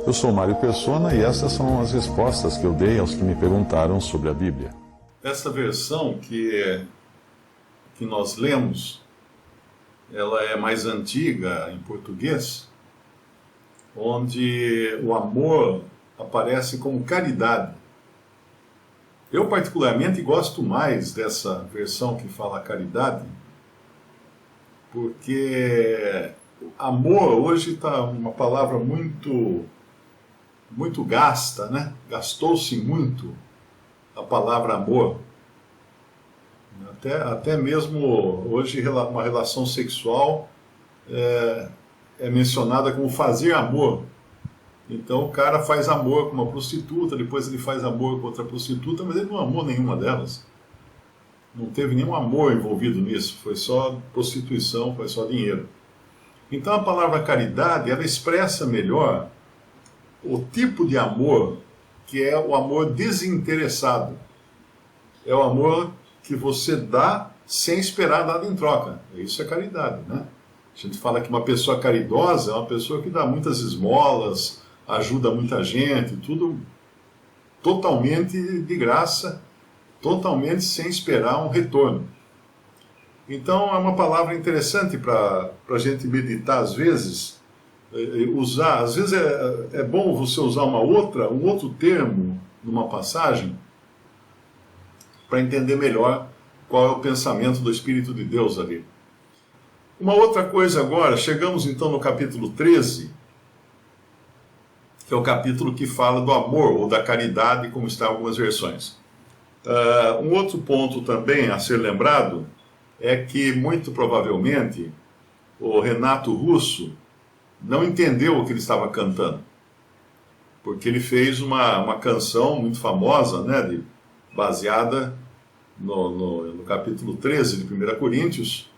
Eu sou Mário Persona e essas são as respostas que eu dei aos que me perguntaram sobre a Bíblia. Essa versão que nós lemos, ela é mais antiga em português, onde o amor aparece como caridade. Eu particularmente gosto mais dessa versão que fala caridade, porque amor hoje está uma palavra muito gasta, né? Gastou-se muito a palavra amor. Até mesmo hoje uma relação sexual é mencionada como fazer amor. Então o cara faz amor com uma prostituta, depois ele faz amor com outra prostituta, mas ele não amou nenhuma delas. Não teve nenhum amor envolvido nisso, foi só prostituição, foi só dinheiro. Então a palavra caridade, ela expressa melhor o tipo de amor que é o amor desinteressado. É o amor que você dá sem esperar nada em troca. Isso é caridade, né? A gente fala que uma pessoa caridosa é uma pessoa que dá muitas esmolas, ajuda muita gente, tudo totalmente de graça, totalmente sem esperar um retorno. Então é uma palavra interessante para a gente meditar às vezes, usar. Às vezes é bom você usar um outro termo numa passagem para entender melhor qual é o pensamento do Espírito de Deus ali. Uma outra coisa agora, chegamos então no capítulo 13, que é o capítulo que fala do amor ou da caridade, como está em algumas versões. Um outro ponto também a ser lembrado é que, muito provavelmente, o Renato Russo não entendeu o que ele estava cantando, porque ele fez uma canção muito famosa, né, baseada no capítulo 13 de 1 Coríntios,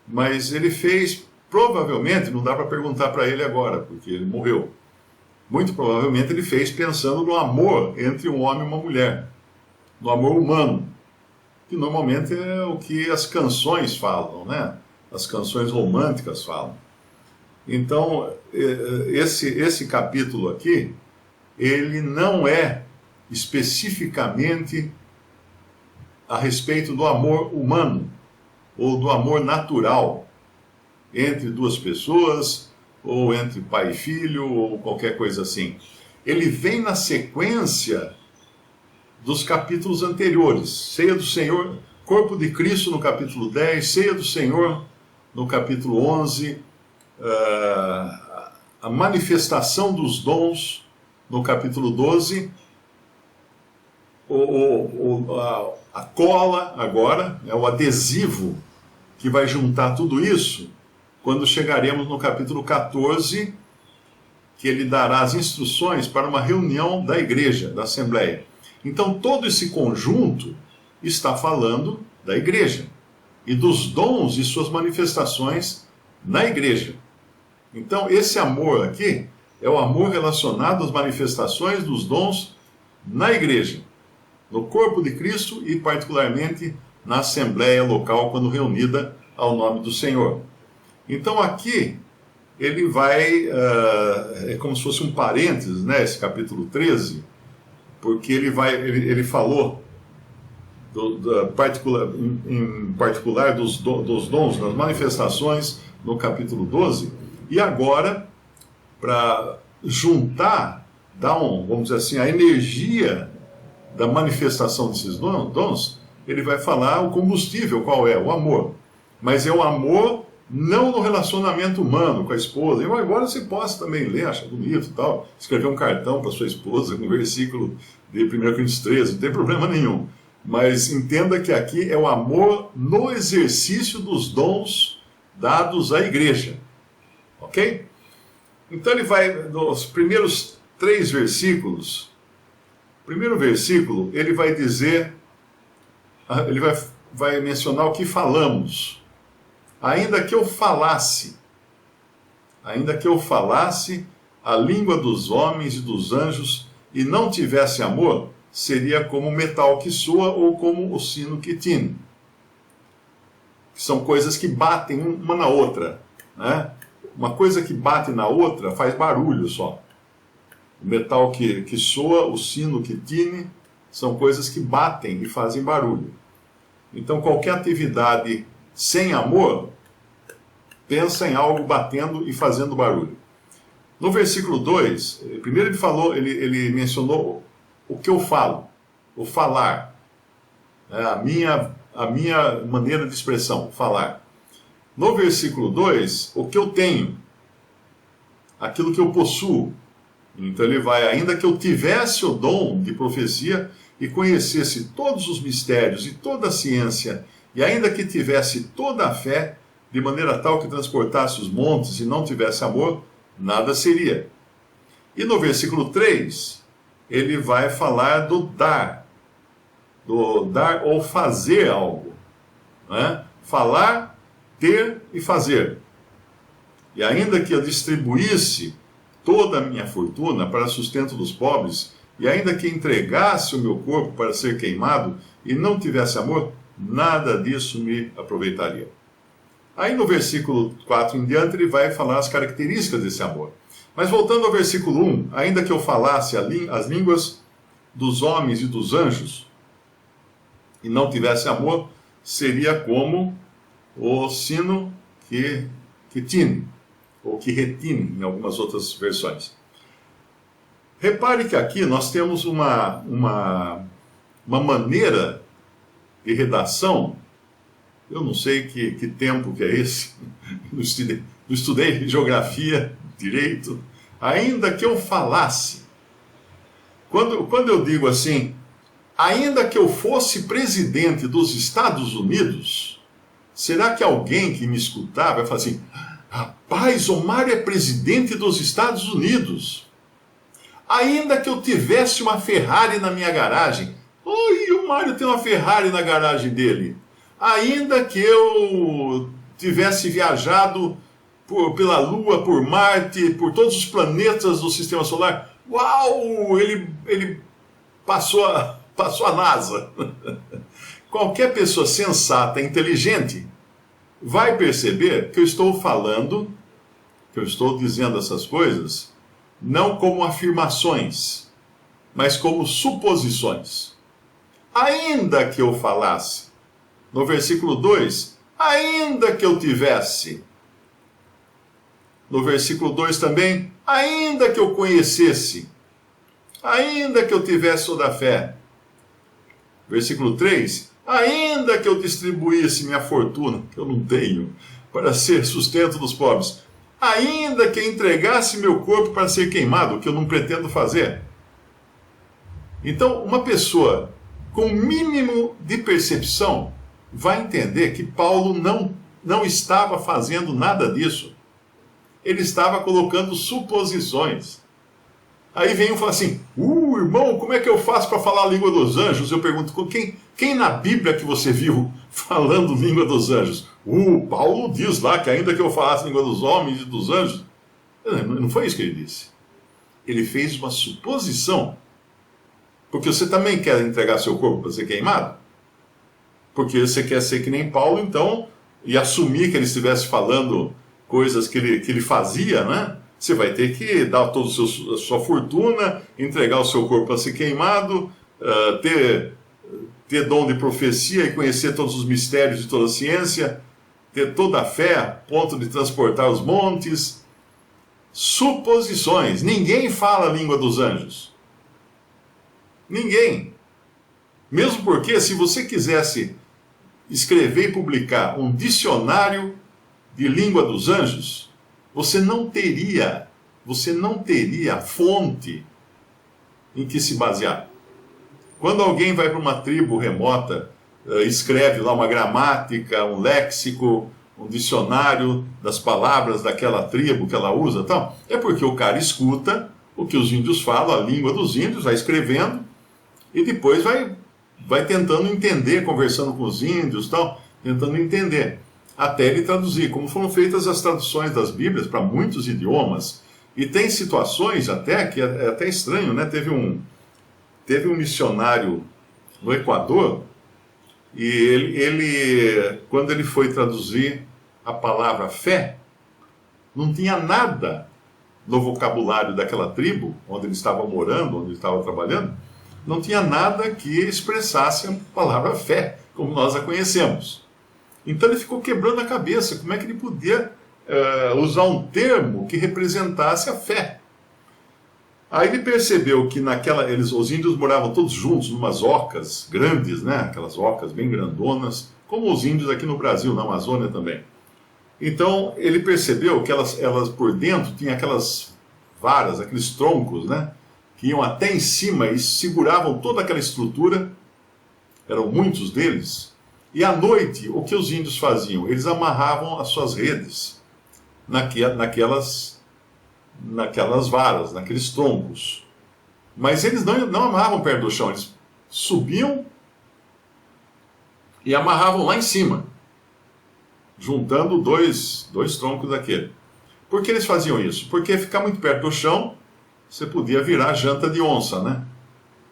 mas ele fez, provavelmente, não dá para perguntar para ele agora, porque ele morreu, muito provavelmente ele fez pensando no amor entre um homem e uma mulher, no amor humano, que normalmente é o que as canções falam, né? As canções românticas falam. Então, esse capítulo aqui, ele não é especificamente a respeito do amor humano, ou do amor natural, entre duas pessoas, ou entre pai e filho, ou qualquer coisa assim. Ele vem na sequência dos capítulos anteriores. Ceia do Senhor, corpo de Cristo no capítulo 10, ceia do Senhor no capítulo 11, a manifestação dos dons no capítulo 12, a cola agora, é o adesivo que vai juntar tudo isso, quando chegaremos no capítulo 14, que ele dará as instruções para uma reunião da igreja, da Assembleia. Então todo esse conjunto está falando da igreja e dos dons e suas manifestações na igreja. Então esse amor aqui é o amor relacionado às manifestações dos dons na igreja, no corpo de Cristo e particularmente na assembleia local quando reunida ao nome do Senhor. Então aqui ele vai, é como se fosse um parênteses, né, esse capítulo 13, porque ele falou em particular dos dons, das manifestações no capítulo 12, e agora, para juntar, vamos dizer assim, a energia da manifestação desses dons, ele vai falar o combustível, qual é? O amor. Mas é o amor não no relacionamento humano com a esposa. Embora você possa também ler, achar bonito e tal, escrever um cartão para sua esposa com um versículo de 1 Coríntios 13, não tem problema nenhum. Mas entenda que aqui é o amor no exercício dos dons dados à igreja. Ok? Então ele vai, nos primeiros 3 versículos, o primeiro versículo, ele vai dizer, ele vai mencionar o que falamos. Ainda que eu falasse a língua dos homens e dos anjos e não tivesse amor, seria como o metal que soa ou como o sino que tine. São coisas que batem uma na outra, né? uma coisa que bate na outra faz barulho só. O metal que soa, o sino que tine, são coisas que batem e fazem barulho. Então, qualquer atividade sem amor, pensa em algo batendo e fazendo barulho. No versículo 2, primeiro ele mencionou o que eu falo, o falar, a minha maneira de expressão, falar. No versículo 2, o que eu tenho, aquilo que eu possuo. Então ele vai, ainda que eu tivesse o dom de profecia e conhecesse todos os mistérios e toda a ciência, e ainda que tivesse toda a fé, de maneira tal que transportasse os montes e não tivesse amor, nada seria. E no versículo 3, ele vai falar do dar ou fazer algo. Né? Falar, ter e fazer. E ainda que eu distribuísse toda a minha fortuna para sustento dos pobres, e ainda que entregasse o meu corpo para ser queimado e não tivesse amor, nada disso me aproveitaria. Aí no versículo 4 em diante ele vai falar as características desse amor. Mas voltando ao versículo 1, ainda que eu falasse as línguas dos homens e dos anjos e não tivesse amor, seria como o sino que tine, ou que retine, em algumas outras versões. Repare que aqui nós temos uma maneira de redação. Eu não sei que tempo que é esse, não estudei geografia, direito, ainda que eu falasse. Quando eu digo assim, ainda que eu fosse presidente dos Estados Unidos, será que alguém que me escutar vai falar assim, rapaz, o Mário é presidente dos Estados Unidos. Ainda que eu tivesse uma Ferrari na minha garagem, oi, o Mário tem uma Ferrari na garagem dele. Ainda que eu tivesse viajado pela Lua, por Marte, por todos os planetas do Sistema Solar, uau, ele passou a NASA. Qualquer pessoa sensata, inteligente, vai perceber que eu estou falando, que eu estou dizendo essas coisas, não como afirmações, mas como suposições. Ainda que eu falasse, no versículo 2, ainda que eu tivesse. No versículo 2 também, ainda que eu conhecesse. Ainda que eu tivesse toda a fé. Versículo 3, ainda que eu distribuísse minha fortuna, que eu não tenho, para ser sustento dos pobres. Ainda que entregasse meu corpo para ser queimado, que eu não pretendo fazer. Então, uma pessoa com mínimo de percepção vai entender que Paulo não estava fazendo nada disso. Ele estava colocando suposições. Aí vem um e fala assim, irmão, como é que eu faço para falar a língua dos anjos? Eu pergunto, quem na Bíblia que você viu falando língua dos anjos? Paulo diz lá que ainda que eu falasse a língua dos homens e dos anjos. Não foi isso que ele disse. Ele fez uma suposição. Porque você também quer entregar seu corpo para ser queimado? Porque você quer ser que nem Paulo, então, e assumir que ele estivesse falando coisas que ele fazia, né? Você vai ter que dar toda a sua fortuna, entregar o seu corpo para ser queimado, ter dom de profecia e conhecer todos os mistérios de toda a ciência, ter toda a fé, a ponto de transportar os montes. Suposições. Ninguém fala a língua dos anjos. Ninguém. Mesmo porque, se você quisesse escrever e publicar um dicionário de língua dos anjos, você não teria fonte em que se basear. Quando alguém vai para uma tribo remota, escreve lá uma gramática, um léxico, um dicionário das palavras daquela tribo que ela usa, tal, é porque o cara escuta o que os índios falam, a língua dos índios, vai escrevendo, e depois vai tentando entender, conversando com os índios, tal, tentando entender, até ele traduzir, como foram feitas as traduções das Bíblias para muitos idiomas. E tem situações até que é até estranho, né? Teve um missionário no Equador, e ele quando ele foi traduzir a palavra fé, Não tinha nada no vocabulário daquela tribo, onde ele estava morando, onde ele estava trabalhando, não tinha nada que expressasse a palavra fé, como nós a conhecemos. Então ele ficou quebrando a cabeça, como é que ele podia usar um termo que representasse a fé. Aí ele percebeu que os índios moravam todos juntos, numas ocas grandes, né? Aquelas ocas bem grandonas, como os índios aqui no Brasil, na Amazônia também. Então ele percebeu que elas por dentro tinham aquelas varas, aqueles troncos, né? Que iam até em cima e seguravam toda aquela estrutura. Eram muitos deles. E à noite, o que os índios faziam? Eles amarravam as suas redes naquelas varas, naqueles troncos. Mas eles não amarravam perto do chão, eles subiam e amarravam lá em cima, juntando dois troncos daquele. Por que eles faziam isso? Porque ficar muito perto do chão, você podia virar janta de onça, né?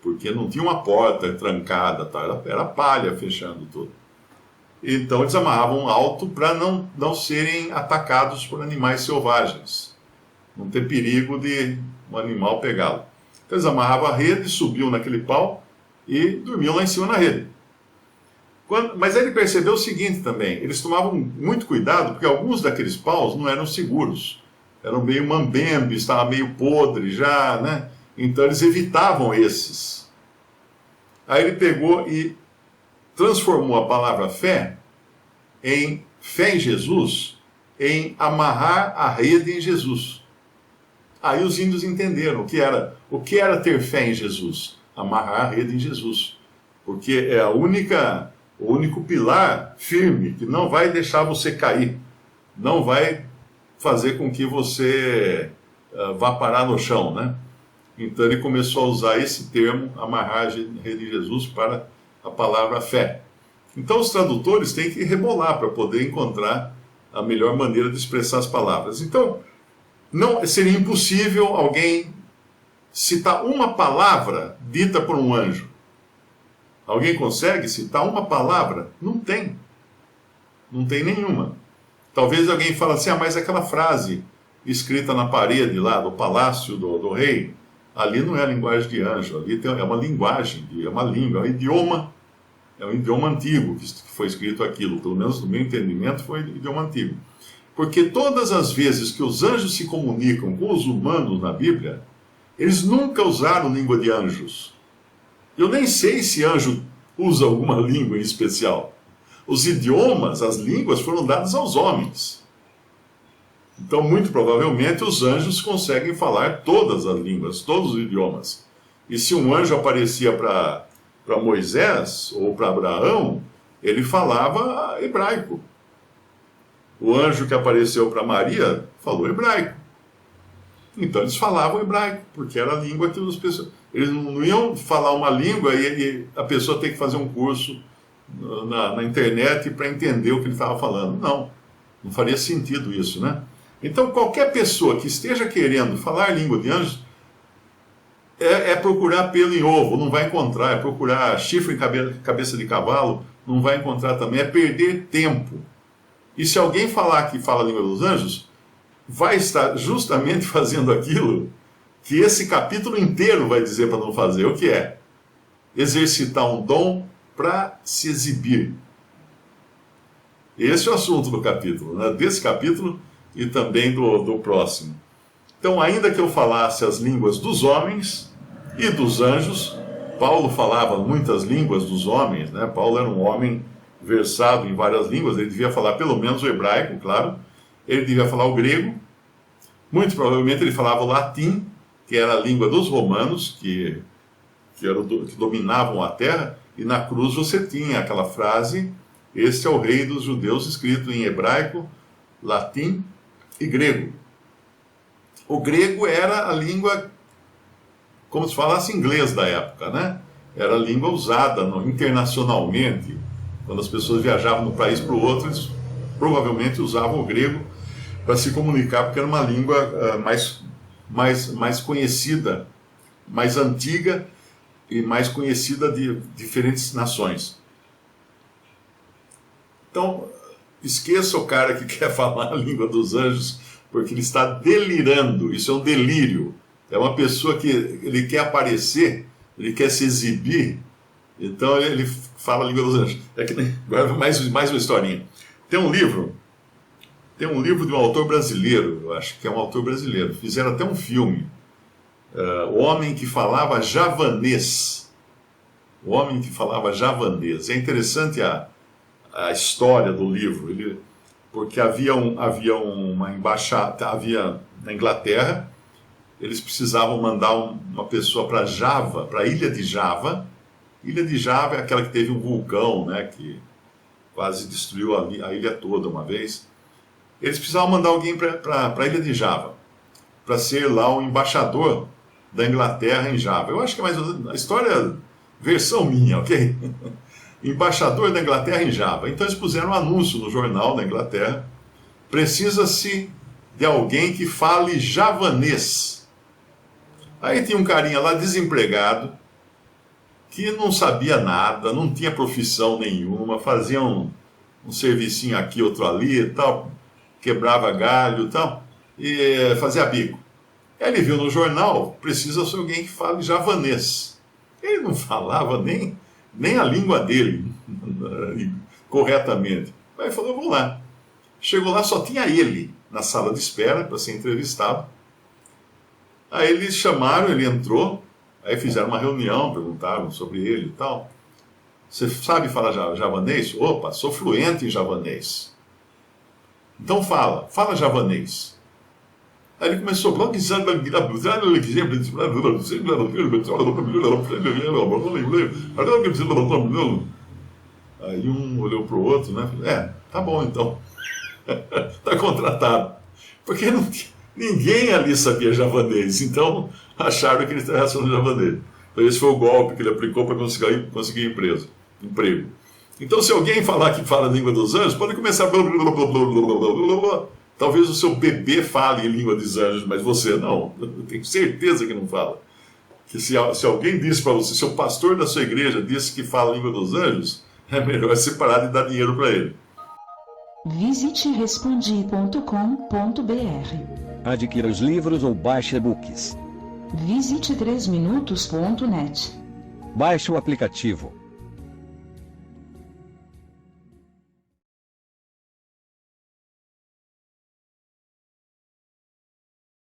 Porque não tinha uma porta trancada, tá? Era palha fechando tudo. Então eles amarravam alto para não serem atacados por animais selvagens. Não ter perigo de um animal pegá-lo. Então eles amarravam a rede, subiam naquele pau e dormiam lá em cima na rede. Mas aí ele percebeu o seguinte também, eles tomavam muito cuidado, porque alguns daqueles paus não eram seguros. Eram meio mambembe, estava meio podre já, né? Então eles evitavam esses. Aí ele pegou e transformou a palavra fé em fé em Jesus, em amarrar a rede em Jesus. Aí os índios entenderam o que era ter fé em Jesus, amarrar a rede em Jesus, porque é o único pilar firme que não vai deixar você cair, não vai fazer com que você vá parar no chão, né? Então ele começou a usar esse termo, amarrar a rede de Jesus, para a palavra fé. Então os tradutores têm que rebolar para poder encontrar a melhor maneira de expressar as palavras. Então, não seria impossível alguém citar uma palavra dita por um anjo. Alguém consegue citar uma palavra? Não tem. Não tem nenhuma. Talvez alguém fale assim, mas aquela frase escrita na parede lá do palácio do rei, ali não é a linguagem de anjo, ali é uma linguagem, é uma língua, é um idioma antigo que foi escrito aquilo, pelo menos no meu entendimento foi um idioma antigo. Porque todas as vezes que os anjos se comunicam com os humanos na Bíblia, eles nunca usaram língua de anjos. Eu nem sei se anjo usa alguma língua em especial. Os idiomas, as línguas foram dadas aos homens. Então, muito provavelmente, os anjos conseguem falar todas as línguas, todos os idiomas. E se um anjo aparecia para Moisés ou para Abraão, ele falava hebraico. O anjo que apareceu para Maria falou hebraico. Então eles falavam hebraico, porque era a língua que as pessoas... Eles não iam falar uma língua e a pessoa tem que fazer um curso na internet para entender o que ele estava falando. Não faria sentido isso, né? Então qualquer pessoa que esteja querendo falar língua de anjos é procurar pelo em ovo, não vai encontrar, é procurar chifre em cabeça de cavalo, não vai encontrar também, é perder tempo. E se alguém falar que fala a língua dos anjos, vai estar justamente fazendo aquilo que esse capítulo inteiro vai dizer para não fazer. O que é? Exercitar um dom para se exibir. Esse é o assunto do capítulo, né? Desse capítulo e também do próximo. Então, ainda que eu falasse as línguas dos homens e dos anjos, Paulo falava muitas línguas dos homens, né? Paulo era um homem versado em várias línguas, ele devia falar pelo menos o hebraico, claro, ele devia falar o grego, muito provavelmente ele falava o latim, que era a língua dos romanos, que dominavam a terra, e na cruz você tinha aquela frase, este é o rei dos judeus, escrito em hebraico, latim e grego. O grego era a língua, como se falasse inglês da época, né? Era a língua usada internacionalmente. Quando as pessoas viajavam de um país para o outro, eles provavelmente usavam o grego para se comunicar, porque era uma língua mais conhecida, mais antiga e mais conhecida de diferentes nações. Então, esqueça o cara que quer falar a língua dos anjos, porque ele está delirando. Isso é um delírio. É uma pessoa que ele quer aparecer, ele quer se exibir, então ele fala a língua dos anjos. Agora mais uma historinha. Tem um livro de um autor brasileiro, eu acho que é um autor brasileiro. Fizeram até um filme. O Homem que Falava Javanês. O Homem que Falava Javanês. É interessante a história do livro, porque havia uma embaixada, na Inglaterra, eles precisavam mandar uma pessoa para Java, para a Ilha de Java. Ilha de Java é aquela que teve um vulcão, né, que quase destruiu a ilha toda uma vez. Eles precisavam mandar alguém para a Ilha de Java, para ser lá o embaixador da Inglaterra em Java. Eu acho que é mais a história, versão minha, ok? Embaixador da Inglaterra em Java. Então eles puseram um anúncio no jornal da Inglaterra: precisa-se de alguém que fale javanês. Aí tinha um carinha lá desempregado, que não sabia nada, não tinha profissão nenhuma, fazia um servicinho aqui, outro ali e tal, quebrava galho e tal, e fazia bico. Aí ele viu no jornal: precisa ser alguém que fale javanês. Ele não falava nem a língua dele corretamente. Aí ele falou: vou lá. Chegou lá, só tinha ele na sala de espera para ser entrevistado. Aí eles chamaram, ele entrou, aí fizeram uma reunião, perguntaram sobre ele e tal. Você sabe falar javanês? Opa, sou fluente em javanês. Então fala javanês. Aí ele começou, aí um olhou para o outro, né? Tá bom então. Tá contratado. Porque ninguém ali sabia javanês, então acharam que ele estava falando javanês. Então esse foi o golpe que ele aplicou para conseguir emprego. Então, se alguém falar que fala a língua dos anjos, pode começar. Talvez o seu bebê fale em língua dos anjos, mas você não. Eu tenho certeza que não fala. Que se alguém disse para você, se o pastor da sua igreja disse que fala a língua dos anjos, é melhor você parar de dar dinheiro para ele. Visite respondi.com.br. Adquira os livros ou baixe e-books. Visite 3minutos.net. Baixe o aplicativo.